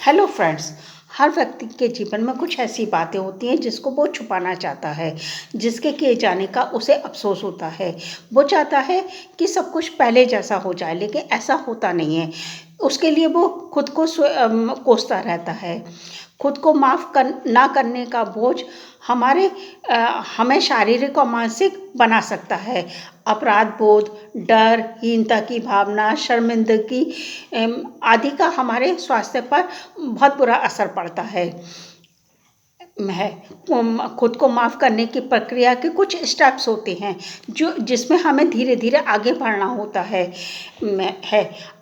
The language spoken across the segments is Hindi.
Hello friends. हर व्यक्ति के जीवन में कुछ ऐसी बातें होती हैं जिसको वो छुपाना चाहता है, जिसके किए जाने का उसे अफसोस होता है। वो चाहता है कि सब कुछ पहले जैसा हो जाए, लेकिन ऐसा होता नहीं है। उसके लिए वो खुद को कोसता रहता है। खुद को ना करने का बोझ हमें शारीरिक और मानसिक बना सकता है। अपराध बोध, डर, हीनता की भावना, शर्मिंदगी आदि का हमारे स्वास्थ्य पर बहुत बुरा असर पड़ता है। खुद को माफ़ करने की प्रक्रिया के कुछ स्टेप्स होते हैं जिसमें हमें धीरे धीरे आगे बढ़ना होता है।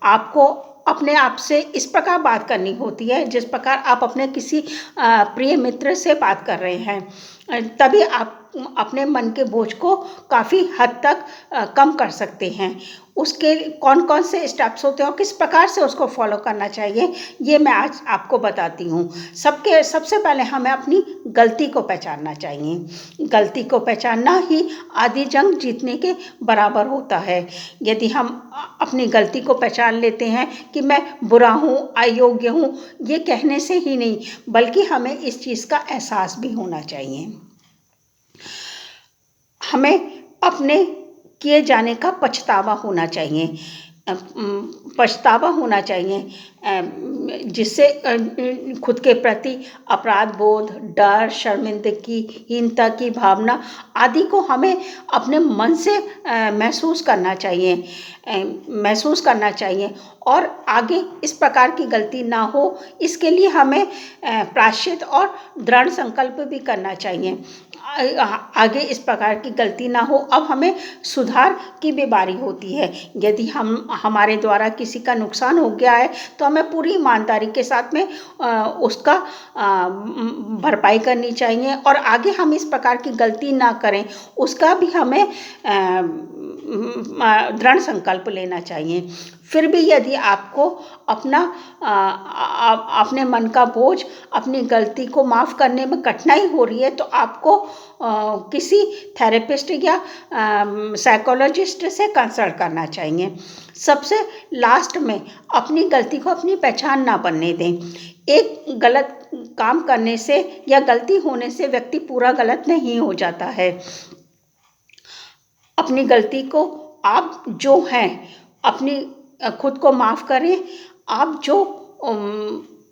आपको अपने आप से इस प्रकार बात करनी होती है जिस प्रकार आप अपने किसी प्रिय मित्र से बात कर रहे हैं। तभी आप अपने मन के बोझ को काफ़ी हद तक कम कर सकते हैं। उसके कौन कौन से स्टेप्स होते हैं और किस प्रकार से उसको फॉलो करना चाहिए, ये मैं आज आपको बताती हूँ। सबसे पहले हमें अपनी गलती को पहचानना चाहिए। गलती को पहचानना ही आधी जंग जीतने के बराबर होता है। यदि हम अपनी गलती को पहचान लेते हैं कि मैं बुरा हूँ, अयोग्य हूँ, ये कहने से ही नहीं बल्कि हमें इस चीज़ का एहसास भी होना चाहिए। हमें अपने किए जाने का पछतावा होना चाहिए। पछतावा होना चाहिए जिससे खुद के प्रति अपराध बोध, डर, शर्मिंदगी, हीनता की भावना आदि को हमें अपने मन से महसूस करना चाहिए और आगे इस प्रकार की गलती ना हो, इसके लिए हमें प्रायश्चित और दृढ़ संकल्प भी करना चाहिए। आगे इस प्रकार की गलती ना हो। अब हमें सुधार की भी बारी होती है। यदि हमारे द्वारा किसी का नुकसान हो गया है तो हमें पूरी ईमानदारी के साथ में उसका भरपाई करनी चाहिए और आगे हम इस प्रकार की गलती ना करें, उसका भी हमें दृढ़ संकल्प लेना चाहिए। फिर भी यदि आपको अपने मन का बोझ, अपनी गलती को माफ़ करने में कठिनाई हो रही है तो आपको किसी थेरेपिस्ट या साइकोलॉजिस्ट से कंसल्ट करना चाहिए। सबसे लास्ट में अपनी गलती को अपनी पहचान ना बनने दें। एक गलत काम करने से या गलती होने से व्यक्ति पूरा गलत नहीं हो जाता है। अपनी गलती को आप जो हैं अपनी खुद को माफ़ करें। आप जो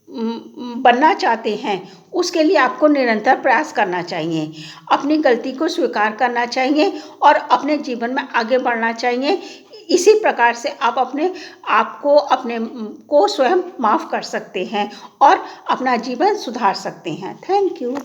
बनना चाहते हैं उसके लिए आपको निरंतर प्रयास करना चाहिए। अपनी गलती को स्वीकार करना चाहिए और अपने जीवन में आगे बढ़ना चाहिए। इसी प्रकार से आप अपने को स्वयं माफ़ कर सकते हैं और अपना जीवन सुधार सकते हैं। Thank you.